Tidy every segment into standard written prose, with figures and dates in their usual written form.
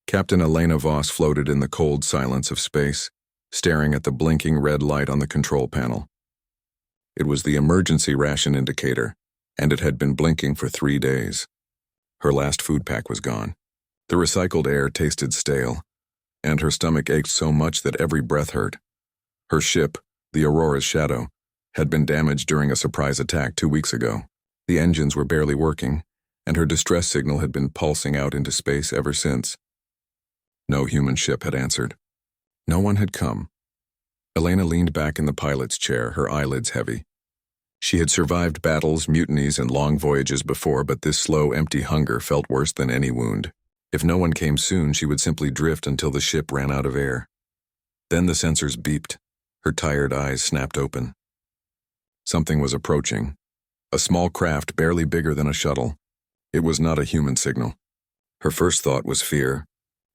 Captain Elena Voss floated in the cold silence of space, staring at the blinking red light on the control panel. It was the emergency ration indicator, and it had been blinking for 3 days. Her last food pack was gone. The recycled air tasted stale, and her stomach ached so much that every breath hurt. Her ship, the Aurora's Shadow, had been damaged during a surprise attack 2 weeks ago. The engines were barely working, and her distress signal had been pulsing out into space ever since. No human ship had answered. No one had come. Elena leaned back in the pilot's chair, her eyelids heavy. She had survived battles, mutinies, and long voyages before, but this slow, empty hunger felt worse than any wound. If no one came soon, she would simply drift until the ship ran out of air. Then the sensors beeped. Her tired eyes snapped open. Something was approaching. A small craft barely bigger than a shuttle. It was not a human signal. Her first thought was fear.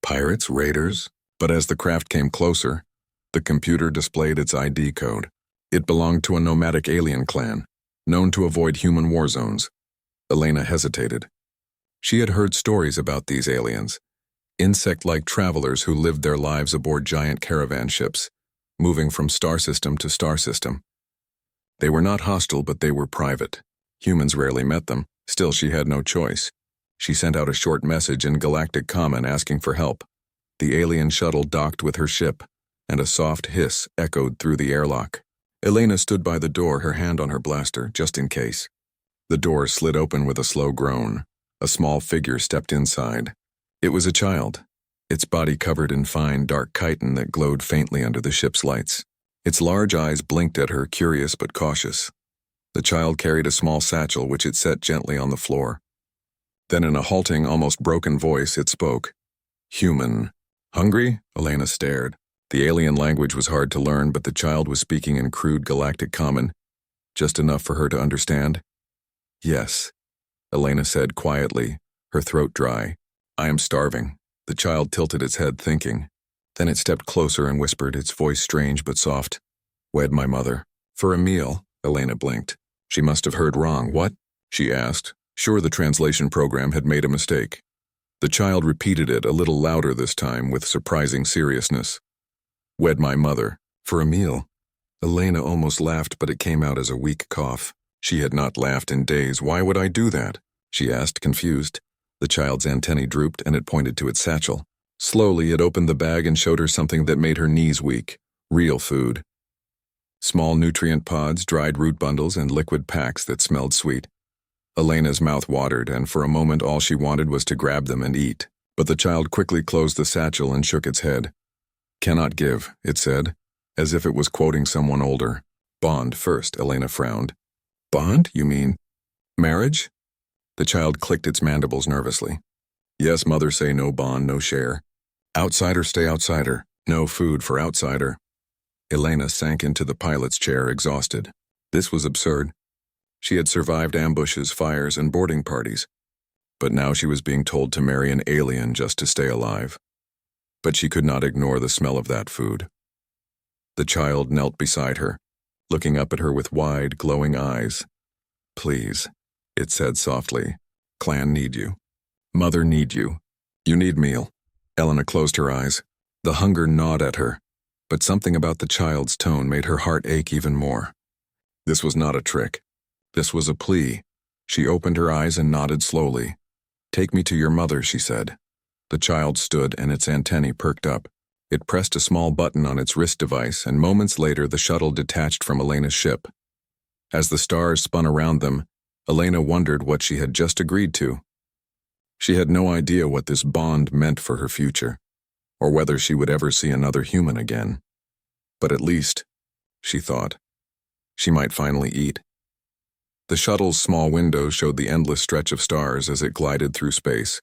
Pirates? Raiders? But as the craft came closer, the computer displayed its ID code. It belonged to a nomadic alien clan, known to avoid human war zones. Elena hesitated. She had heard stories about these aliens, insect-like travelers who lived their lives aboard giant caravan ships, moving from star system to star system. They were not hostile, but they were private. Humans rarely met them. Still, she had no choice. She sent out a short message in galactic common asking for help. The alien shuttle docked with her ship, and a soft hiss echoed through the airlock. Elena stood by the door, her hand on her blaster, just in case. The door slid open with a slow groan. A small figure stepped inside. It was a child, its body covered in fine, dark chitin that glowed faintly under the ship's lights. Its large eyes blinked at her, curious but cautious. The child carried a small satchel, which it set gently on the floor. Then in a halting, almost broken voice, it spoke. Human. Hungry? Elena stared. The alien language was hard to learn, but the child was speaking in crude galactic common, just enough for her to understand. Yes, Elena said quietly, her throat dry. I am starving. The child tilted its head, thinking. Then it stepped closer and whispered, its voice strange but soft. Wed my mother. For a meal, Elena blinked. She must have heard wrong. What? She asked. Sure, the translation program had made a mistake. The child repeated it, a little louder this time, with surprising seriousness. Wed my mother. For a meal. Elena almost laughed, but it came out as a weak cough. She had not laughed in days. Why would I do that? She asked, confused. The child's antennae drooped, and it pointed to its satchel. Slowly, it opened the bag and showed her something that made her knees weak. Real food. Small nutrient pods, dried root bundles, and liquid packs that smelled sweet. Elena's mouth watered, and for a moment all she wanted was to grab them and eat. But the child quickly closed the satchel and shook its head. Cannot give, it said, as if it was quoting someone older. Bond first, Elena frowned. Bond, you mean? Marriage? The child clicked its mandibles nervously. Yes, mother, say no bond, no share. Outsider stay outsider. No food for outsider. Elena sank into the pilot's chair, exhausted. This was absurd. She had survived ambushes, fires, and boarding parties. But now she was being told to marry an alien just to stay alive. But she could not ignore the smell of that food. The child knelt beside her, looking up at her with wide, glowing eyes. Please, it said softly. Clan need you. Mother need you. You need meal. Elena closed her eyes. The hunger gnawed at her, but something about the child's tone made her heart ache even more. This was not a trick. This was a plea. She opened her eyes and nodded slowly. Take me to your mother, she said. The child stood and its antennae perked up. It pressed a small button on its wrist device, and moments later the shuttle detached from Elena's ship. As the stars spun around them, Elena wondered what she had just agreed to. She had no idea what this bond meant for her future, or whether she would ever see another human again. But at least, she thought, she might finally eat. The shuttle's small windows showed the endless stretch of stars as it glided through space.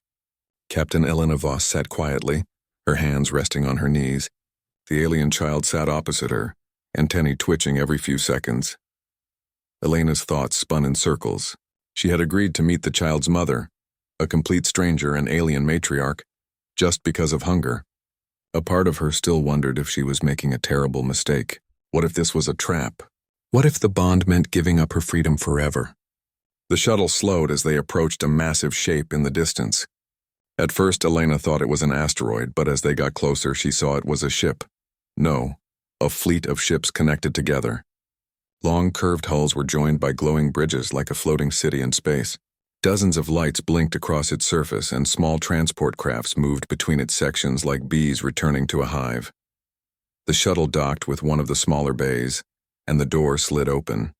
Captain Elena Voss sat quietly, her hands resting on her knees. The alien child sat opposite her, antennae twitching every few seconds. Elena's thoughts spun in circles. She had agreed to meet the child's mother, a complete stranger and alien matriarch, just because of hunger. A part of her still wondered if she was making a terrible mistake. What if this was a trap? What if the bond meant giving up her freedom forever? The shuttle slowed as they approached a massive shape in the distance. At first, Elena thought it was an asteroid, but as they got closer, she saw it was a ship. No, a fleet of ships connected together. Long curved hulls were joined by glowing bridges like a floating city in space. Dozens of lights blinked across its surface, and small transport crafts moved between its sections like bees returning to a hive. The shuttle docked with one of the smaller bays, and the door slid open.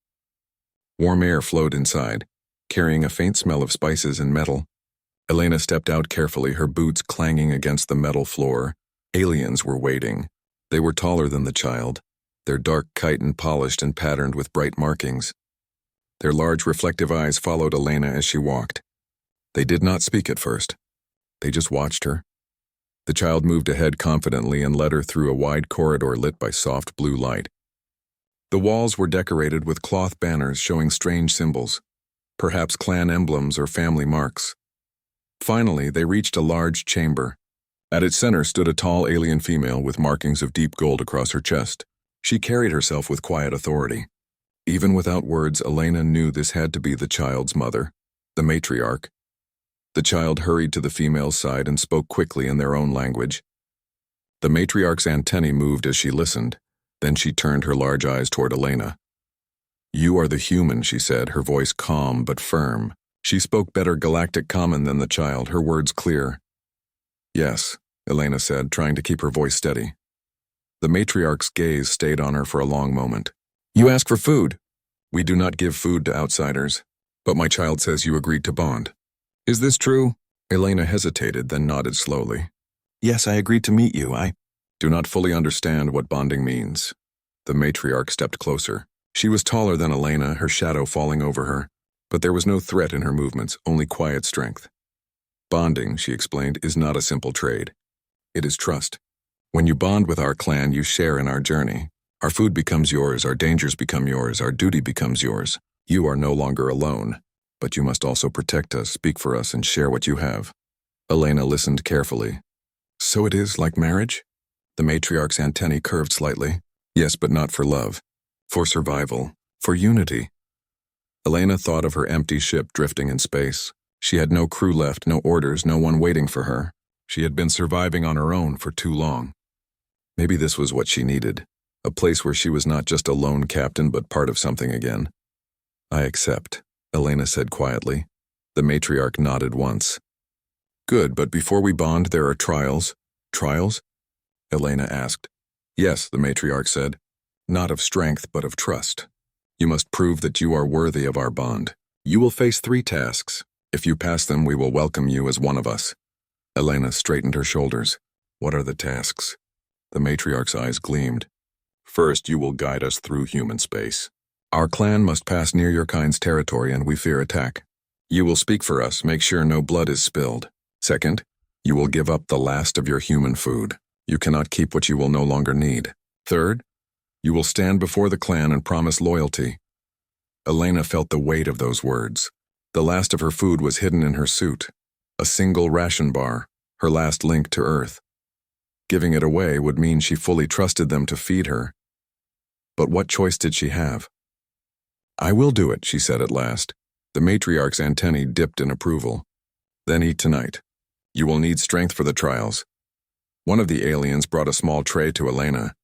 Warm air flowed inside, carrying a faint smell of spices and metal. Elena stepped out carefully, her boots clanging against the metal floor. Aliens were waiting. They were taller than the child, their dark chitin polished and patterned with bright markings. Their large reflective eyes followed Elena as she walked. They did not speak at first. They just watched her. The child moved ahead confidently and led her through a wide corridor lit by soft blue light. The walls were decorated with cloth banners showing strange symbols, perhaps clan emblems or family marks. Finally, they reached a large chamber. At its center stood a tall alien female with markings of deep gold across her chest. She carried herself with quiet authority. Even without words, Elena knew this had to be the child's mother, the matriarch. The child hurried to the female's side and spoke quickly in their own language. The matriarch's antennae moved as she listened. Then she turned her large eyes toward Elena. "You are the human," she said, her voice calm but firm. She spoke better galactic common than the child, her words clear. "Yes," Elena said, trying to keep her voice steady. The matriarch's gaze stayed on her for a long moment. "You ask for food." "We do not give food to outsiders. But my child says you agreed to bond." "Is this true?" Elena hesitated, then nodded slowly. "Yes, I agreed to meet you. I do not fully understand what bonding means." The matriarch stepped closer. She was taller than Elena, her shadow falling over her, but there was no threat in her movements, only quiet strength. "Bonding," she explained, "is not a simple trade. It is trust. When you bond with our clan, you share in our journey. Our food becomes yours, our dangers become yours, our duty becomes yours. You are no longer alone, but you must also protect us, speak for us, and share what you have." Elena listened carefully. "So it is like marriage?" The matriarch's antennae curved slightly. "Yes, but not for love. For survival. For unity." Elena thought of her empty ship drifting in space. She had no crew left, no orders, no one waiting for her. She had been surviving on her own for too long. Maybe this was what she needed, a place where she was not just a lone captain but part of something again. "I accept," Elena said quietly. The matriarch nodded once. "Good, but before we bond there are trials." "Trials?" Elena asked. "Yes," the matriarch said. "Not of strength, but of trust. You must prove that you are worthy of our bond. You will face 3 tasks. If you pass them, we will welcome you as one of us." Elena straightened her shoulders. "What are the tasks?" The matriarch's eyes gleamed. "First, you will guide us through human space. Our clan must pass near your kind's territory and we fear attack. You will speak for us, make sure no blood is spilled. Second, you will give up the last of your human food. You cannot keep what you will no longer need. Third, you will stand before the clan and promise loyalty." Elena felt the weight of those words. The last of her food was hidden in her suit. A single ration bar, her last link to Earth. Giving it away would mean she fully trusted them to feed her. But what choice did she have? "I will do it," she said at last. The matriarch's antennae dipped in approval. "Then eat tonight. You will need strength for the trials." One of the aliens brought a small tray to Elena.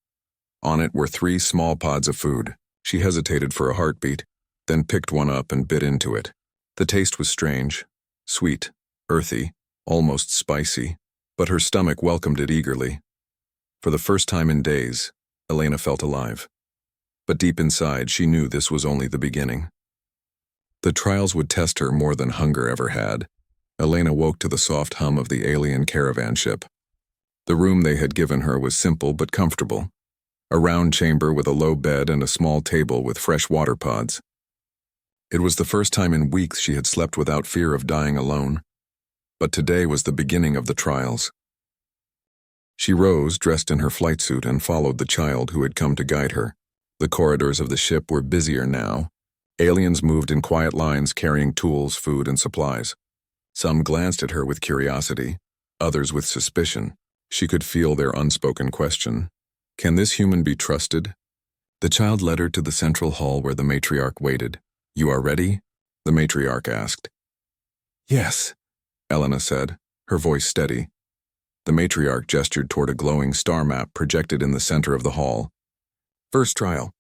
On it were 3 small pods of food. She hesitated for a heartbeat, then picked one up and bit into it. The taste was strange, sweet, earthy, almost spicy, but her stomach welcomed it eagerly. For the first time in days, Elena felt alive. But deep inside, she knew this was only the beginning. The trials would test her more than hunger ever had. Elena woke to the soft hum of the alien caravan ship. The room they had given her was simple but comfortable. A round chamber with a low bed and a small table with fresh water pods. It was the first time in weeks she had slept without fear of dying alone. But today was the beginning of the trials. She rose, dressed in her flight suit, and followed the child who had come to guide her. The corridors of the ship were busier now. Aliens moved in quiet lines carrying tools, food, and supplies. Some glanced at her with curiosity, others with suspicion. She could feel their unspoken question. Can this human be trusted? The child led her to the central hall where the matriarch waited. "You are ready?" the matriarch asked. "Yes," Elena said, her voice steady. The matriarch gestured toward a glowing star map projected in the center of the hall. First trial.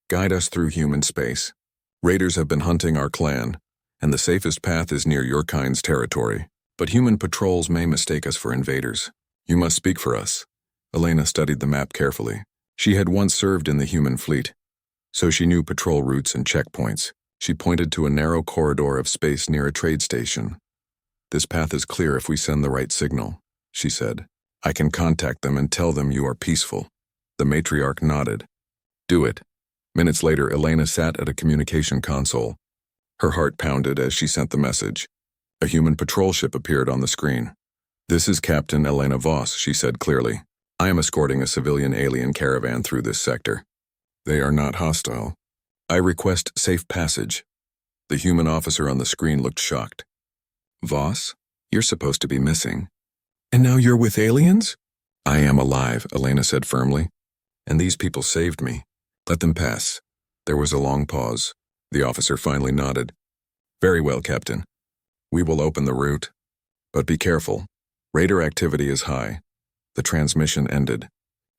Guide us through human space. Raiders have been hunting our clan, and the safest path is near your kind's territory. But human patrols may mistake us for invaders. You must speak for us. Elena studied the map carefully. She had once served in the human fleet, so she knew patrol routes and checkpoints. She pointed to a narrow corridor of space near a trade station. This path is clear if we send the right signal, she said. I can contact them and tell them you are peaceful. The matriarch nodded. Do it. Minutes later, Elena sat at a communication console. Her heart pounded as she sent the message. A human patrol ship appeared on the screen. This is Captain Elena Voss, she said clearly. I am escorting a civilian alien caravan through this sector. They are not hostile. I request safe passage. The human officer on the screen looked shocked. Voss, you're supposed to be missing. And now you're with aliens? I am alive, Elena said firmly. And these people saved me. Let them pass. There was a long pause. The officer finally nodded. Very well, Captain. We will open the route. But be careful. Raider activity is high. The transmission ended.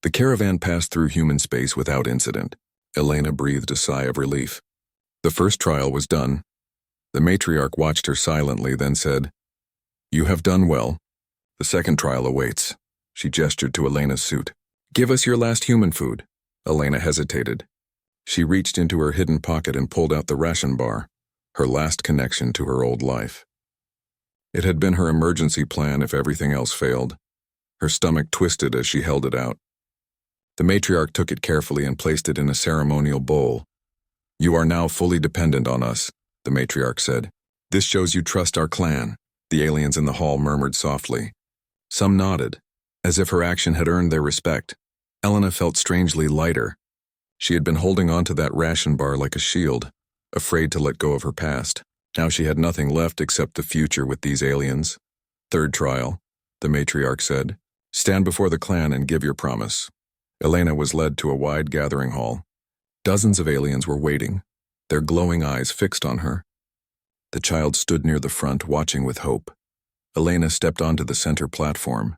The caravan passed through human space without incident. Elena breathed a sigh of relief. The first trial was done. The matriarch watched her silently, then said, You have done well. The second trial awaits. She gestured to Elena's suit. Give us your last human food. Elena hesitated. She reached into her hidden pocket and pulled out the ration bar, her last connection to her old life. It had been her emergency plan if everything else failed. Her stomach twisted as she held it out. The matriarch took it carefully and placed it in a ceremonial bowl. You are now fully dependent on us, the matriarch said. This shows you trust our clan, the aliens in the hall murmured softly. Some nodded, as if her action had earned their respect. Elena felt strangely lighter. She had been holding on to that ration bar like a shield, afraid to let go of her past. Now she had nothing left except the future with these aliens. Third trial, the matriarch said. Stand before the clan and give your promise. Elena was led to a wide gathering hall. Dozens of aliens were waiting, their glowing eyes fixed on her. The child stood near the front, watching with hope. Elena stepped onto the center platform.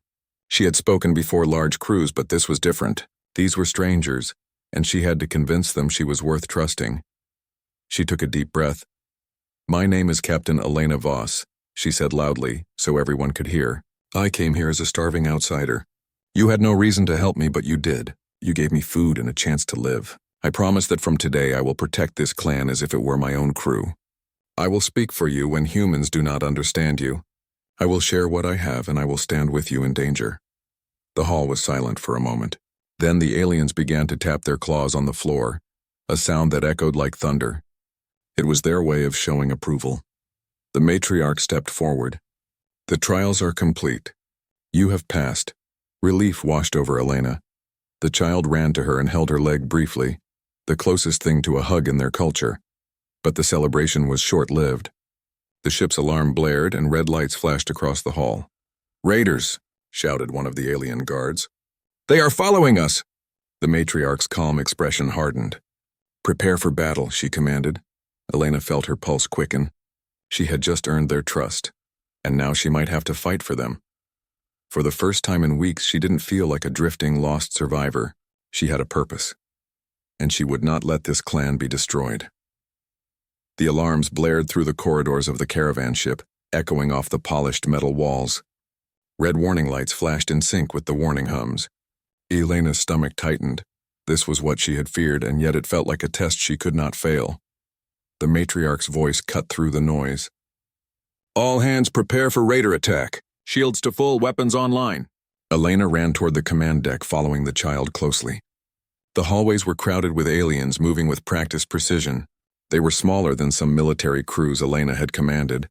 She had spoken before large crews, but this was different. These were strangers, and she had to convince them she was worth trusting. She took a deep breath. My name is Captain Elena Voss, she said loudly, so everyone could hear. I came here as a starving outsider. You had no reason to help me, but you did. You gave me food and a chance to live. I promise that from today I will protect this clan as if it were my own crew. I will speak for you when humans do not understand you. I will share what I have and I will stand with you in danger. The hall was silent for a moment. Then the aliens began to tap their claws on the floor, a sound that echoed like thunder. It was their way of showing approval. The matriarch stepped forward. The trials are complete. You have passed. Relief washed over Elena. The child ran to her and held her leg briefly, the closest thing to a hug in their culture. But the celebration was short-lived. The ship's alarm blared and red lights flashed across the hall. Raiders, shouted one of the alien guards. They are following us! The matriarch's calm expression hardened. Prepare for battle, she commanded. Elena felt her pulse quicken. She had just earned their trust, and now she might have to fight for them. For the first time in weeks, she didn't feel like a drifting, lost survivor. She had a purpose, and she would not let this clan be destroyed. The alarms blared through the corridors of the caravan ship, echoing off the polished metal walls. Red warning lights flashed in sync with the warning hums. Elena's stomach tightened. This was what she had feared, and yet it felt like a test she could not fail. The matriarch's voice cut through the noise. All hands prepare for raider attack. Shields to full, weapons online. Elena ran toward the command deck, following the child closely. The hallways were crowded with aliens moving with practiced precision. They were smaller than some military crews Elena had commanded,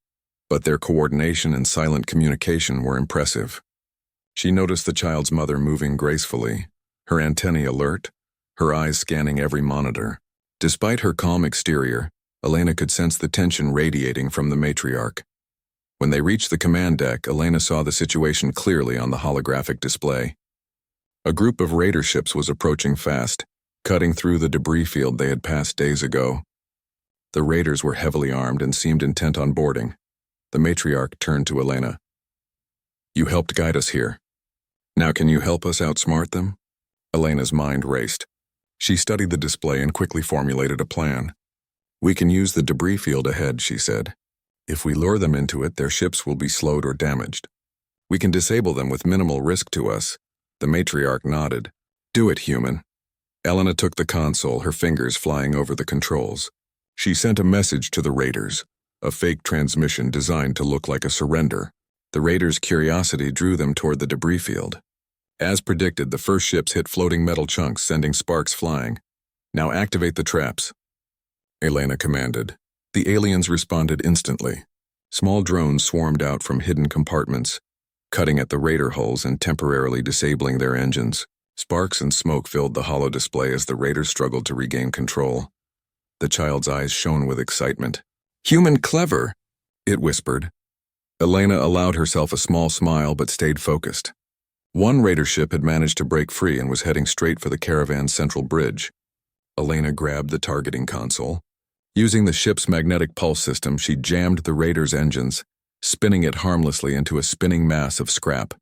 but their coordination and silent communication were impressive. She noticed the child's mother moving gracefully, her antennae alert, her eyes scanning every monitor. Despite her calm exterior, Elena could sense the tension radiating from the matriarch. When they reached the command deck, Elena saw the situation clearly on the holographic display. A group of raider ships was approaching fast, cutting through the debris field they had passed days ago. The raiders were heavily armed and seemed intent on boarding. The matriarch turned to Elena. You helped guide us here. Now can you help us outsmart them? Elena's mind raced. She studied the display and quickly formulated a plan. We can use the debris field ahead, she said. If we lure them into it, their ships will be slowed or damaged. We can disable them with minimal risk to us. The matriarch nodded. Do it, human. Elena took the console, her fingers flying over the controls. She sent a message to the raiders, a fake transmission designed to look like a surrender. The raiders' curiosity drew them toward the debris field. As predicted, the first ships hit floating metal chunks, sending sparks flying. Now activate the traps, Elena commanded. The aliens responded instantly. Small drones swarmed out from hidden compartments, cutting at the raider hulls and temporarily disabling their engines. Sparks and smoke filled the hollow display as the raiders struggled to regain control. The child's eyes shone with excitement. Human clever, it whispered. Elena allowed herself a small smile but stayed focused. One raider ship had managed to break free and was heading straight for the caravan's central bridge. Elena grabbed the targeting console. Using the ship's magnetic pulse system, she jammed the raider's engines, spinning it harmlessly into a spinning mass of scrap.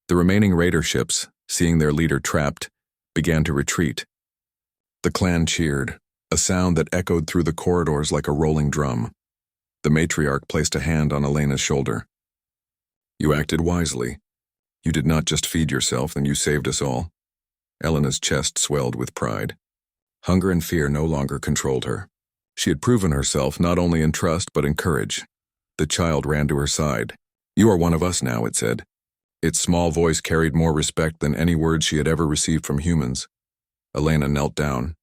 The remaining raider ships, seeing their leader trapped, began to retreat. The clan cheered, a sound that echoed through the corridors like a rolling drum. The matriarch placed a hand on Elena's shoulder. You acted wisely. You did not just feed yourself, and you saved us all. Elena's chest swelled with pride. Hunger and fear no longer controlled her. She had proven herself not only in trust but in courage. The child ran to her side. You are one of us now, it said. Its small voice carried more respect than any words she had ever received from humans. Elena knelt down.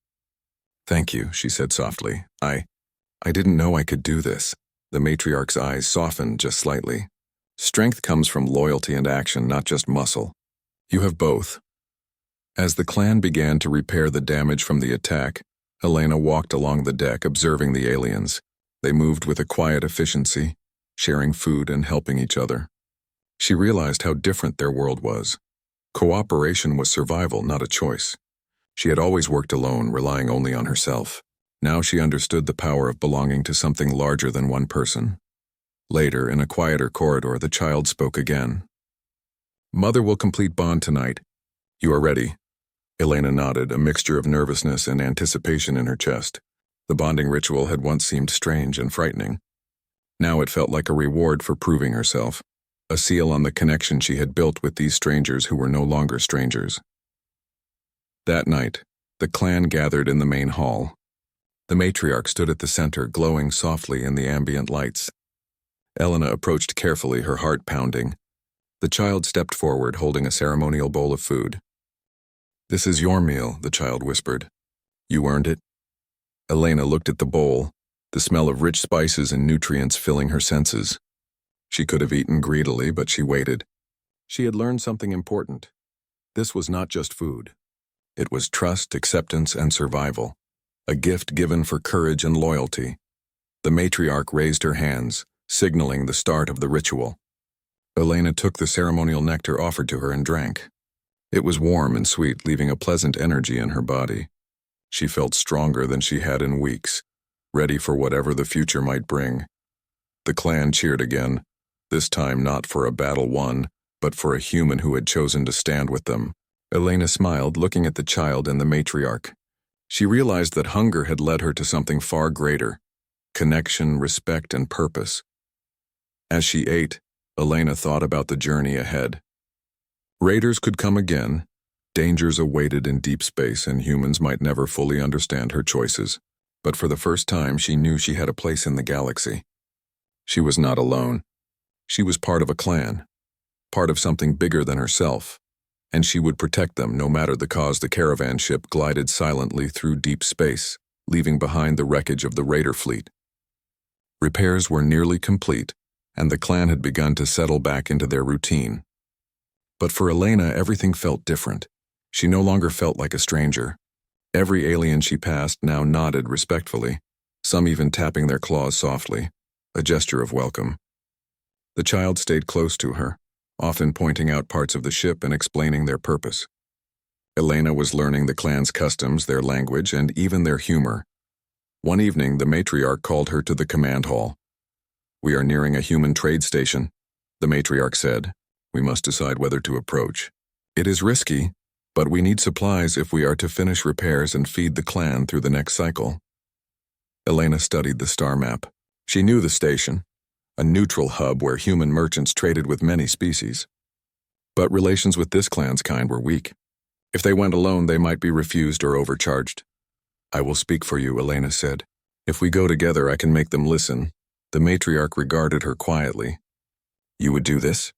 Thank you, she said softly. I didn't know I could do this. The matriarch's eyes softened just slightly. Strength comes from loyalty and action, not just muscle. You have both. As the clan began to repair the damage from the attack, Elena walked along the deck observing the aliens. They moved with a quiet efficiency, sharing food and helping each other. She realized how different their world was. Cooperation was survival, not a choice. She had always worked alone, relying only on herself. Now she understood the power of belonging to something larger than one person. Later, in a quieter corridor, the child spoke again. Mother will complete bond tonight. You are ready. Elena nodded, a mixture of nervousness and anticipation in her chest. The bonding ritual had once seemed strange and frightening. Now it felt like a reward for proving herself, a seal on the connection she had built with these strangers who were no longer strangers. That night, the clan gathered in the main hall. The matriarch stood at the center, glowing softly in the ambient lights. Elena approached carefully, her heart pounding. The child stepped forward, holding a ceremonial bowl of food. This is your meal, the child whispered. You earned it. Elena looked at the bowl, the smell of rich spices and nutrients filling her senses. She could have eaten greedily, but she waited. She had learned something important. This was not just food. It was trust, acceptance, and survival, a gift given for courage and loyalty. The matriarch raised her hands, signaling the start of the ritual. Elena took the ceremonial nectar offered to her and drank. It was warm and sweet, leaving a pleasant energy in her body. She felt stronger than she had in weeks, ready for whatever the future might bring. The clan cheered again, this time not for a battle won, but for a human who had chosen to stand with them. Elena smiled, looking at the child and the matriarch. She realized that hunger had led her to something far greater: connection, respect, and purpose. As she ate, Elena thought about the journey ahead. Raiders could come again. Dangers awaited in deep space, and humans might never fully understand her choices. But for the first time, she knew she had a place in the galaxy. She was not alone. She was part of a clan, part of something bigger than herself, and she would protect them no matter the cause. The caravan ship glided silently through deep space, leaving behind the wreckage of the raider fleet. Repairs were nearly complete, and the clan had begun to settle back into their routine. But for Elena, everything felt different. She no longer felt like a stranger. Every alien she passed now nodded respectfully, some even tapping their claws softly, a gesture of welcome. The child stayed close to her, often pointing out parts of the ship and explaining their purpose. Elena was learning the clan's customs, their language, and even their humor. One evening, the matriarch called her to the command hall. We are nearing a human trade station, the matriarch said, We must decide whether to approach. It is risky, but we need supplies if we are to finish repairs and feed the clan through the next cycle. Elena studied the star map. She knew the station, a neutral hub where human merchants traded with many species. But relations with this clan's kind were weak. If they went alone, they might be refused or overcharged. I will speak for you, Elena said. If we go together, I can make them listen. The matriarch regarded her quietly. You would do this?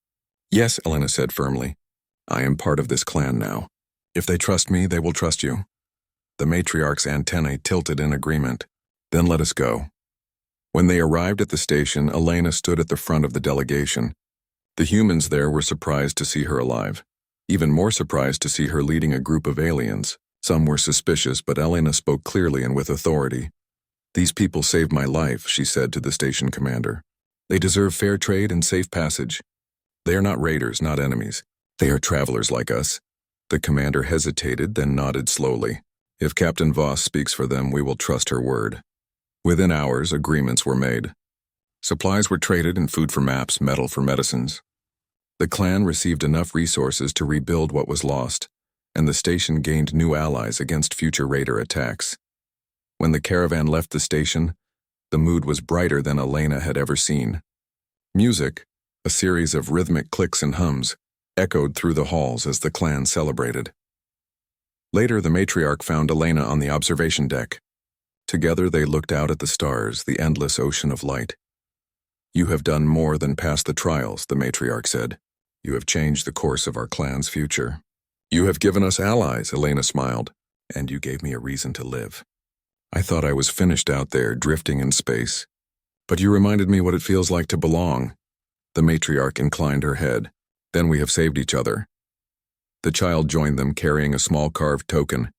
Yes, Elena said firmly. I am part of this clan now. If they trust me, they will trust you. The matriarch's antennae tilted in agreement. Then let us go. When they arrived at the station, Elena stood at the front of the delegation. The humans there were surprised to see her alive. Even more surprised to see her leading a group of aliens. Some were suspicious, but Elena spoke clearly and with authority. These people saved my life, she said to the station commander. They deserve fair trade and safe passage. They are not raiders, not enemies. They are travelers like us. The commander hesitated, then nodded slowly. If Captain Voss speaks for them, we will trust her word. Within hours, agreements were made. Supplies were traded and food for maps, metal for medicines. The clan received enough resources to rebuild what was lost, and the station gained new allies against future raider attacks. When the caravan left the station, the mood was brighter than Elena had ever seen. Music, a series of rhythmic clicks and hums, echoed through the halls as the clan celebrated. Later, the matriarch found Elena on the observation deck. Together they looked out at the stars, the endless ocean of light. You have done more than pass the trials, the matriarch said. You have changed the course of our clan's future. You have given us allies, Elena smiled, and you gave me a reason to live. I thought I was finished out there, drifting in space. But you reminded me what it feels like to belong. The matriarch inclined her head. Then we have saved each other. The child joined them, carrying a small carved token,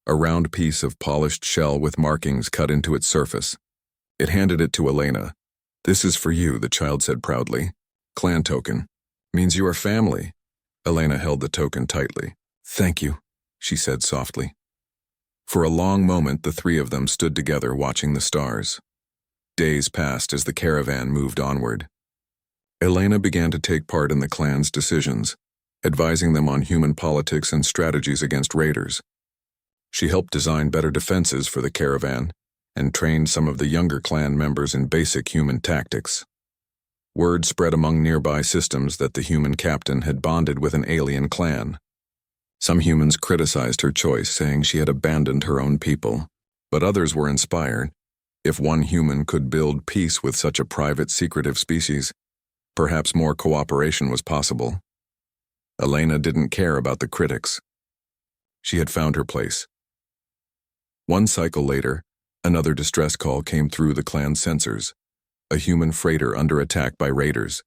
a round piece of polished shell with markings cut into its surface. It handed it to Elena. This is for you, the child said proudly. Clan token. Means you are family. Elena held the token tightly. Thank you, she said softly. For a long moment, the three of them stood together watching the stars. Days passed as the caravan moved onward. Elena began to take part in the clan's decisions, advising them on human politics and strategies against raiders. She helped design better defenses for the caravan and trained some of the younger clan members in basic human tactics. Word spread among nearby systems that the human captain had bonded with an alien clan. Some humans criticized her choice, saying she had abandoned her own people, but others were inspired. If one human could build peace with such a private, secretive species, perhaps more cooperation was possible. Elena didn't care about the critics. She had found her place. One cycle later, another distress call came through the clan's sensors, a human freighter under attack by raiders.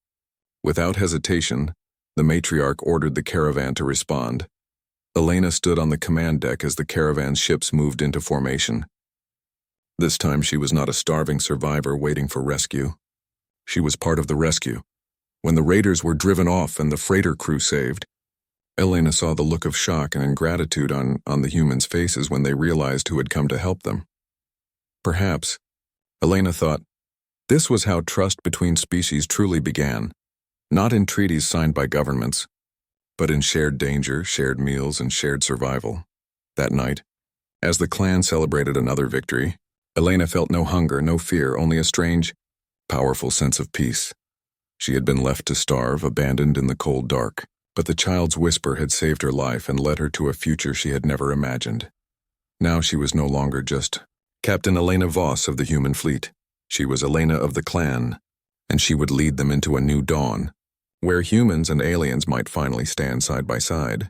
Without hesitation, the matriarch ordered the caravan to respond. Elena stood on the command deck as the caravan's ships moved into formation. This time she was not a starving survivor waiting for rescue. She was part of the rescue. When the raiders were driven off and the freighter crew saved, Elena saw the look of shock and ingratitude on the humans' faces when they realized who had come to help them. Perhaps, Elena thought, this was how trust between species truly began, not in treaties signed by governments, but in shared danger, shared meals, and shared survival. That night, as the clan celebrated another victory, Elena felt no hunger, no fear, only a strange, powerful sense of peace. She had been left to starve, abandoned in the cold dark, but the child's whisper had saved her life and led her to a future she had never imagined. Now she was no longer just Captain Elena Voss of the human fleet. She was Elena of the clan, and she would lead them into a new dawn, where humans and aliens might finally stand side by side.